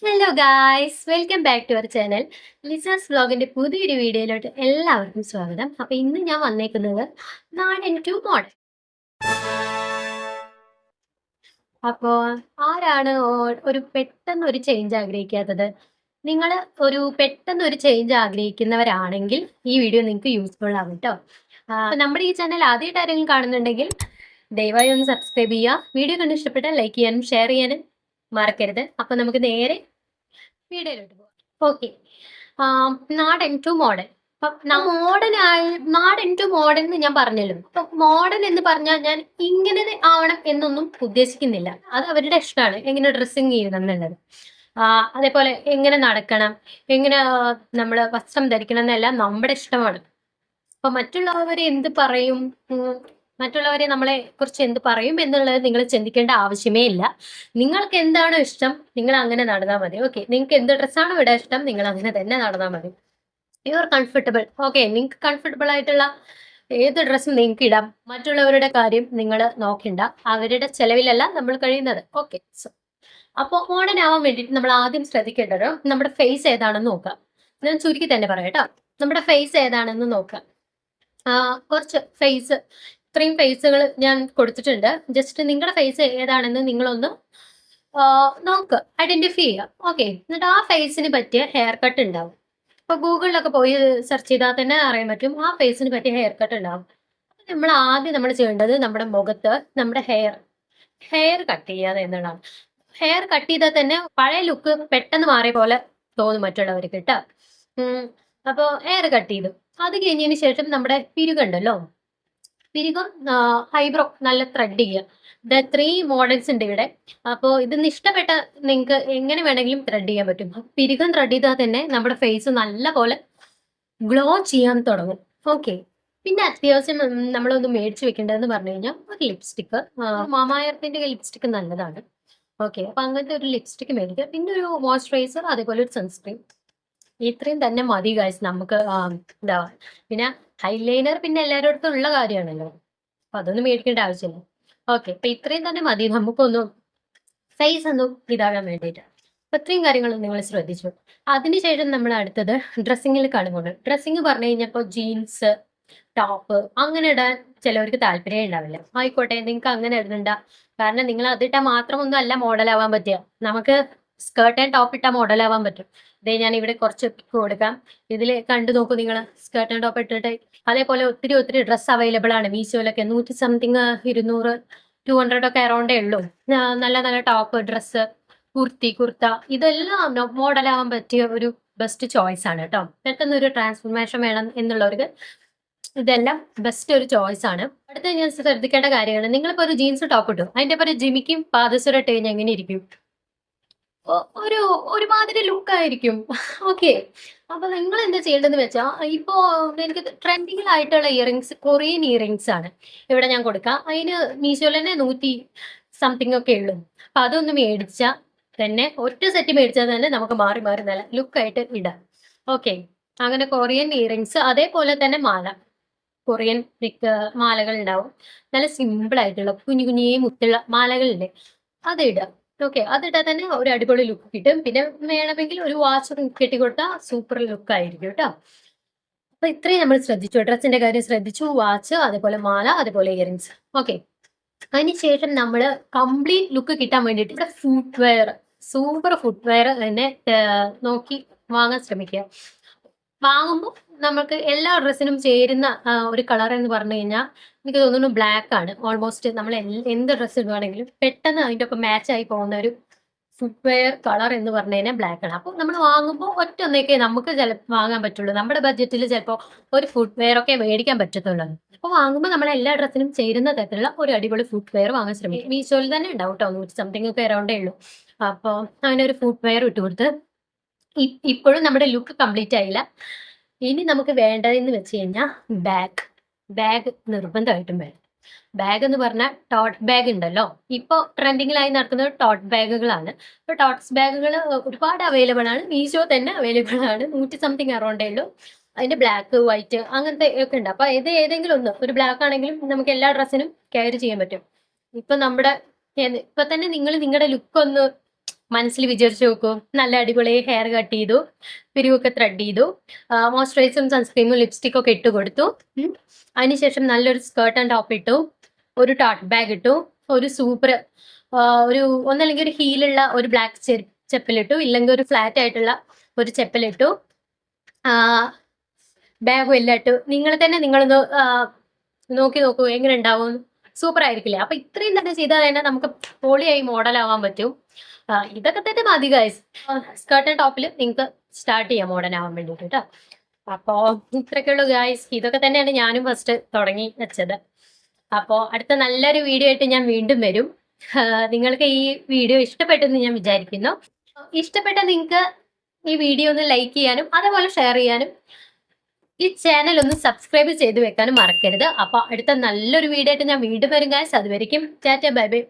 Hello guys, welcome back to our channel. Lisa's വ്ലോഗിന്റെ പുതിയൊരു വീഡിയോയിലോട്ട് എല്ലാവർക്കും സ്വാഗതം. അപ്പൊ ഇന്ന് ഞാൻ വന്നേക്കുന്നത് നാടൻ ടു മോഡൽ. അപ്പോ ആരാണ് ഒരു പെട്ടെന്ന് ഒരു ചേഞ്ച് ആഗ്രഹിക്കാത്തത്? നിങ്ങൾ പെട്ടെന്ന് ഒരു ചേഞ്ച് ആഗ്രഹിക്കുന്നവരാണെങ്കിൽ ഈ വീഡിയോ നിങ്ങൾക്ക് യൂസ്ഫുൾ ആവും കേട്ടോ. നമ്മുടെ ഈ ചാനൽ ആദ്യമായിട്ട് ആരെങ്കിലും കാണുന്നുണ്ടെങ്കിൽ ദയവായി ഒന്ന് സബ്സ്ക്രൈബ് ചെയ്യുക. വീഡിയോ കണ്ട് ഇഷ്ടപ്പെട്ടാൽ ലൈക്ക് ചെയ്യാനും ഷെയർ ചെയ്യാനും മറക്കരുത്. അപ്പൊ നമുക്ക് നേരെ വീഡിയോയിലോട്ട് പോകാം. ഓക്കെ. നാടൻ ടു മോഡേൺ. നാടൻ ടു മോഡേൺ എന്ന് ഞാൻ പറഞ്ഞല്ലോ. അപ്പൊ മോഡേൺ എന്ന് പറഞ്ഞാൽ ഞാൻ ഇങ്ങനെ ആവണം എന്നൊന്നും ഉദ്ദേശിക്കുന്നില്ല. അത് അവരുടെ ഇഷ്ടമാണ്, എങ്ങനെ ഡ്രസ്സിങ് ചെയ്യണം എന്നുള്ളത്. അതേപോലെ എങ്ങനെ നടക്കണം, എങ്ങനെ നമ്മൾ വസ്ത്രം ധരിക്കണം എന്നെല്ലാം നമ്മുടെ ഇഷ്ടമാണ്. അപ്പൊ മറ്റുള്ളവർ എന്ത് പറയും, മറ്റുള്ളവരെ നമ്മളെ കുറിച്ച് എന്ത് പറയും എന്നുള്ളത് നിങ്ങൾ ചിന്തിക്കേണ്ട ആവശ്യമേ ഇല്ല. നിങ്ങൾക്ക് എന്താണോ ഇഷ്ടം നിങ്ങൾ അങ്ങനെ നടന്നാൽ മതി. ഓക്കെ, നിങ്ങൾക്ക് എന്ത് ഡ്രസ്സാണോ ഇടാൻ ഇഷ്ടം നിങ്ങൾ അങ്ങനെ തന്നെ നടന്നാൽ മതി. You are comfortable. ഓക്കെ, നിങ്ങൾക്ക് കംഫർട്ടബിൾ ആയിട്ടുള്ള ഏത് ഡ്രസ്സും നിങ്ങൾക്ക് ഇടാം. മറ്റുള്ളവരുടെ കാര്യം നിങ്ങൾ നോക്കണ്ട, അവരുടെ ചെലവിലല്ല നമ്മൾ കഴിയുന്നത്. ഓക്കെ, സോ അപ്പോൾ മോഡേൺ ആവാൻ വേണ്ടിയിട്ട് നമ്മൾ ആദ്യം ശ്രദ്ധിക്കേണ്ടത് നമ്മുടെ ഫേസ് ഏതാണെന്ന് നോക്കാം. ഞാൻ ചുരുക്കി തന്നെ പറയാം കേട്ടോ. നമ്മുടെ ഫേസ് ഏതാണെന്ന് നോക്കാം. കുറച്ച് ഫേസ്, ഇത്രയും ഫേസുകൾ ഞാൻ കൊടുത്തിട്ടുണ്ട്. ജസ്റ്റ് നിങ്ങളുടെ ഫേസ് ഏതാണെന്ന് നിങ്ങളൊന്ന് നോക്ക്, ഐഡന്റിഫൈ ചെയ്യുക. ഓക്കെ, എന്നിട്ട് ആ ഫേസിന് പറ്റിയ ഹെയർ കട്ട് ഉണ്ടാവും. ഇപ്പൊ ഗൂഗിളിലൊക്കെ പോയി സെർച്ച് ചെയ്താൽ തന്നെ അറിയാൻ പറ്റും, ആ ഫേസിന് പറ്റിയ ഹെയർ കട്ട് ഉണ്ടാവും. നമ്മൾ ആദ്യം നമ്മൾ ചെയ്യേണ്ടത് നമ്മുടെ മുഖത്ത് നമ്മുടെ ഹെയർ കട്ട് ചെയ്യാതെ എന്നുള്ളതാണ്. ഹെയർ കട്ട് ചെയ്താൽ തന്നെ പഴയ ലുക്ക് പെട്ടെന്ന് മാറിയ പോലെ തോന്നും മറ്റുള്ളവർക്ക് കേട്ടോ. അപ്പോൾ ഹെയർ കട്ട് ചെയ്തു. അത് കഴിഞ്ഞതിന് ശേഷം നമ്മുടെ പിരുകുണ്ടല്ലോ, പിരികം, ഐബ്രോ നല്ല ത്രെഡ് ചെയ്യുക. 3 മോഡൽസ് ഉണ്ട് ഇവിടെ. അപ്പോൾ ഇതൊന്ന് ഇഷ്ടപ്പെട്ട നിങ്ങൾക്ക് എങ്ങനെ വേണമെങ്കിലും ത്രെഡ് ചെയ്യാൻ പറ്റും. പിരികം ത്രെഡ് ചെയ്താൽ തന്നെ നമ്മുടെ ഫേസ് നല്ല പോലെ ഗ്ലോ ചെയ്യാൻ തുടങ്ങും. ഓക്കെ, പിന്നെ അത്യാവശ്യം നമ്മളൊന്ന് മേടിച്ച് വെക്കേണ്ടതെന്ന് പറഞ്ഞു കഴിഞ്ഞാൽ ഒരു ലിപ്സ്റ്റിക്ക്. മാമായർത്തിന്റെ ലിപ്സ്റ്റിക്ക് നല്ലതാണ്. ഓക്കെ, അപ്പൊ അങ്ങനത്തെ ഒരു ലിപ്സ്റ്റിക്ക് മേടിക്കുക. പിന്നെ ഒരു മോയ്സ്ചറൈസർ, അതേപോലെ ഒരു സൺസ്ക്രീൻ. ഇത്രയും തന്നെ മതി ഗൈസ് നമുക്ക് എന്താ. പിന്നെ ഹൈലൈനർ പിന്നെ എല്ലാവരുടെ അടുത്തും ഉള്ള കാര്യമാണല്ലോ, അപ്പൊ അതൊന്നും മേടിക്കേണ്ട ആവശ്യമില്ല. ഓക്കെ, അപ്പൊ ഇത്രയും തന്നെ മതി നമുക്കൊന്നും ഫേസ് ഒന്നും ഇതാകാൻ വേണ്ടിയിട്ട്. അപ്പൊ ഇത്രയും കാര്യങ്ങൾ നിങ്ങൾ ശ്രദ്ധിച്ചു. അതിനുശേഷം നമ്മൾ അടുത്തത് ഡ്രസ്സിങ്ങിൽ കാണുമ്പോൾ, ഡ്രസ്സിങ് പറഞ്ഞു കഴിഞ്ഞപ്പോൾ ജീൻസ്, ടോപ്പ് അങ്ങനെ ഇടാൻ ചിലവർക്ക് താല്പര്യം ഉണ്ടാവില്ല. ആയിക്കോട്ടെ, നിങ്ങൾക്ക് അങ്ങനെ ഇടണ്ട. കാരണം നിങ്ങൾ അതിട്ടാൽ മാത്രമൊന്നും അല്ല മോഡലാവാൻ പറ്റുക. നമുക്ക് സ്കേർട്ട് ആൻഡ് ടോപ്പ് ഇട്ടാൽ മോഡലാവാൻ പറ്റും. ഇതേ ഞാൻ ഇവിടെ കുറച്ച് പിക്ക് കൊടുക്കാം. ഇതിൽ കണ്ടു നോക്കൂ നിങ്ങൾ, സ്കേർട്ട് ആൻഡ് ടോപ്പ് ഇട്ടിട്ട്. അതേപോലെ ഒത്തിരി ഡ്രസ്സ് അവൈലബിൾ ആണ് മീഷോയിലൊക്കെ. 100 സംതിങ്, 200, 200 ഒക്കെ അറൗണ്ടേ ഉള്ളൂ. നല്ല ടോപ്പ്, ഡ്രസ്സ്, കുർത്ത, ഇതെല്ലാം മോഡലാവാൻ പറ്റിയ ഒരു ബെസ്റ്റ് ചോയ്സ് ആണ് കേട്ടോ. പെട്ടെന്ന് ഒരു ട്രാൻസ്ഫോർമേഷൻ വേണം എന്നുള്ളവർക്ക് ഇതെല്ലാം ബെസ്റ്റ് ഒരു ചോയ്സ് ആണ്. അടുത്ത ഞാൻ ശ്രദ്ധിക്കേണ്ട കാര്യമാണ്, നിങ്ങളിപ്പോ ഒരു ജീൻസ് ടോപ്പ് ഇട്ടു, അതിന്റെ ഒരു ജിമിക്കും പാദസരം ഇട്ട് കഴിഞ്ഞാൽ എങ്ങനെ ഇരിക്കും? ഒരു ഒരുമാതിരി ലുക്കായിരിക്കും. ഓക്കെ, അപ്പൊ നിങ്ങൾ എന്താ ചെയ്യേണ്ടതെന്ന് വെച്ചാൽ, ഇപ്പോ എനിക്ക് ട്രെൻഡിങ്ങിലായിട്ടുള്ള ഇയറിങ്സ്, കൊറിയൻ ഇയറിങ്സ് ആണ് ഇവിടെ ഞാൻ കൊടുക്കാം. അതിന് മീഷോയിൽ തന്നെ 100 സംതിങ് ഒക്കെ ഉള്ളൂ. അപ്പൊ അതൊന്ന് മേടിച്ചാൽ തന്നെ, ഒറ്റ സെറ്റ് മേടിച്ചാൽ തന്നെ നമുക്ക് മാറി നല്ല ലുക്കായിട്ട് ഇടാം. ഓക്കെ, അങ്ങനെ കൊറിയൻ ഇയറിങ്സ്, അതേപോലെ തന്നെ മാല, കൊറിയൻ മാലകൾ ഉണ്ടാവും. നല്ല സിമ്പിൾ ആയിട്ടുള്ള കുഞ്ഞേ മുത്തുള്ള മാലകളില്ലേ, അത് ഇടുക. ഓക്കെ, അതിട്ടാൽ തന്നെ ഒരു അടിപൊളി ലുക്ക് കിട്ടും. പിന്നെ വേണമെങ്കിൽ ഒരു വാച്ച് കെട്ടിക്കൊടുത്താൽ സൂപ്പർ ലുക്ക് ആയിരിക്കും കേട്ടോ. അപ്പൊ ഇത്രയും നമ്മൾ ശ്രദ്ധിച്ചു, ഡ്രസ്സിന്റെ കാര്യം ശ്രദ്ധിച്ചു, വാച്ച്, അതേപോലെ മാല, അതേപോലെ ഇയറിങ്സ്. ഓക്കെ, അതിനുശേഷം നമ്മൾ കംപ്ലീറ്റ് ലുക്ക് കിട്ടാൻ വേണ്ടിയിട്ട് ഇവിടെ ഫുട്വെയർ, സൂപ്പർ ഫുട്വെയർ തന്നെ നോക്കി വാങ്ങാൻ ശ്രമിക്കുക. വാങ്ങുമ്പോൾ നമുക്ക് എല്ലാ ഡ്രസ്സിനും ചേരുന്ന ഒരു കളർ എന്ന് പറഞ്ഞു കഴിഞ്ഞാൽ എനിക്ക് തോന്നുന്നു ബ്ലാക്ക് ആണ്. ഓൾമോസ്റ്റ് നമ്മൾ എന്ത് ഡ്രസ്സ് ഇടുവാണെങ്കിലും പെട്ടെന്ന് അതിൻ്റെ ഒപ്പം മാച്ച് ആയി പോകുന്ന ഒരു ഫുട്വെയർ കളർ എന്ന് പറഞ്ഞു കഴിഞ്ഞാൽ ബ്ലാക്ക് ആണ്. അപ്പോൾ നമ്മൾ വാങ്ങുമ്പോൾ ഒറ്റ ഒന്നേക്കേ നമുക്ക് ചിലപ്പോൾ വാങ്ങാൻ പറ്റുള്ളൂ. നമ്മുടെ ബഡ്ജറ്റിൽ ചിലപ്പോൾ ഒരു ഫുട്വെയർ ഒക്കെ മേടിക്കാൻ പറ്റത്തുള്ളൂ. അപ്പോൾ വാങ്ങുമ്പോൾ നമ്മൾ എല്ലാ ഡ്രസ്സിനും ചേരുന്ന തരത്തിലുള്ള ഒരു അടിപൊളി ഫുട്വെയർ വാങ്ങാൻ ശ്രമിക്കും. മീഷോയിൽ തന്നെ ഉണ്ടാവും കേട്ടോ, 100 സംതിങ് ഒക്കെ അറൗണ്ടേ ഉള്ളൂ. അപ്പോൾ അങ്ങനെ ഒരു ഫുട്വെയർ ഇട്ട് കൊടുത്ത്, ഇപ്പോഴും നമ്മുടെ ലുക്ക് കംപ്ലീറ്റ് ആയില്ല. ഇനി നമുക്ക് വേണ്ടതെന്ന് വെച്ച് കഴിഞ്ഞാൽ ബാഗ് നിർബന്ധമായിട്ടും വേണം. ബാഗ് എന്ന് പറഞ്ഞാൽ ടോട്ട് ബാഗ് ഉണ്ടല്ലോ, ഇപ്പോൾ ട്രെൻഡിങ്ങിലായി നടക്കുന്നത് ടോട്ട് ബാഗുകളാണ്. ഇപ്പോൾ ടോട്ട്സ് ബാഗുകൾ ഒരുപാട് അവൈലബിൾ ആണ്, മീഷോ തന്നെ അവൈലബിൾ ആണ്. 100 സംതിങ് അറൗണ്ടേ ഉള്ളൂ. അതിന്റെ ബ്ലാക്ക്, വൈറ്റ് അങ്ങനത്തെ ഒക്കെ ഉണ്ട്. അപ്പൊ ഇത് ഏതെങ്കിലും ഒന്ന്, ഒരു ബ്ലാക്ക് ആണെങ്കിലും നമുക്ക് എല്ലാ ഡ്രസ്സിനും ക്യാരി ചെയ്യാൻ പറ്റും. ഇപ്പൊ തന്നെ നിങ്ങൾ നിങ്ങളുടെ ലുക്ക് ഒന്ന് മനസ്സിൽ വിചാരിച്ചു നോക്കൂ. നല്ല അടിപൊളി ഹെയർ കട്ട് ചെയ്തു, പിരിവൊക്കെ ത്രെഡ് ചെയ്തു, മോയ്സ്ചറൈസറും സൺസ്ക്രീമും ലിപ്സ്റ്റിക്കും ഒക്കെ ഇട്ട് കൊടുത്തു. അതിനുശേഷം നല്ലൊരു സ്കേർട്ട് ആൻഡ് ടോപ്പ് ഇട്ടു, ഒരു ടോട്ട് ബാഗ് ഇട്ടു, ഒരു സൂപ്പർ ഒരു ഒന്നല്ലെങ്കിൽ ഒരു ഹീലുള്ള ഒരു ബ്ലാക്ക് ചെപ്പലിട്ടു, ഇല്ലെങ്കിൽ ഒരു ഫ്ലാറ്റ് ആയിട്ടുള്ള ഒരു ചെപ്പലിട്ടു, ബാഗും എല്ലാം ഇട്ടു. നിങ്ങളൊന്ന് നോക്കി നോക്കൂ എങ്ങനെ ഉണ്ടാവും. സൂപ്പർ ആയിരിക്കില്ലേ? അപ്പൊ ഇത്രയും തന്നെ ചെയ്താൽ തന്നെ നമുക്ക് പൊളിയായി മോഡൽ ആവാൻ പറ്റും. ഇതൊക്കെ തന്നെ മതി ഗൈസ്. സ്കേർട്ട് ആൻഡ് ടോപ്പിൽ നിങ്ങൾക്ക് സ്റ്റാർട്ട് ചെയ്യാം മോഡൽ ആവാൻ വേണ്ടിയിട്ട് കേട്ടോ. അപ്പോൾ ഇത്രയൊക്കെ ഉള്ളൂ ഗൈസ്. ഇതൊക്കെ തന്നെയാണ് ഞാനും ഫസ്റ്റ് തുടങ്ങി വെച്ചത്. അപ്പോൾ അടുത്ത നല്ലൊരു വീഡിയോ ആയിട്ട് ഞാൻ വീണ്ടും വരും. നിങ്ങൾക്ക് ഈ വീഡിയോ ഇഷ്ടപ്പെട്ടെന്ന് ഞാൻ വിചാരിക്കുന്നു. ഇഷ്ടപ്പെട്ട നിങ്ങൾക്ക് ഈ വീഡിയോ ഒന്ന് ലൈക്ക് ചെയ്യാനും അതേപോലെ ഷെയർ ചെയ്യാനും ഈ ചാനൽ ഒന്ന് സബ്സ്ക്രൈബ് ചെയ്ത് വെക്കാനും മറക്കരുത്. അപ്പോൾ അടുത്ത നല്ലൊരു വീഡിയോ ആയിട്ട് ഞാൻ വീണ്ടും വരും ഗൈസ്. അതുവരെയും ടാറ്റ ബൈ ബൈ.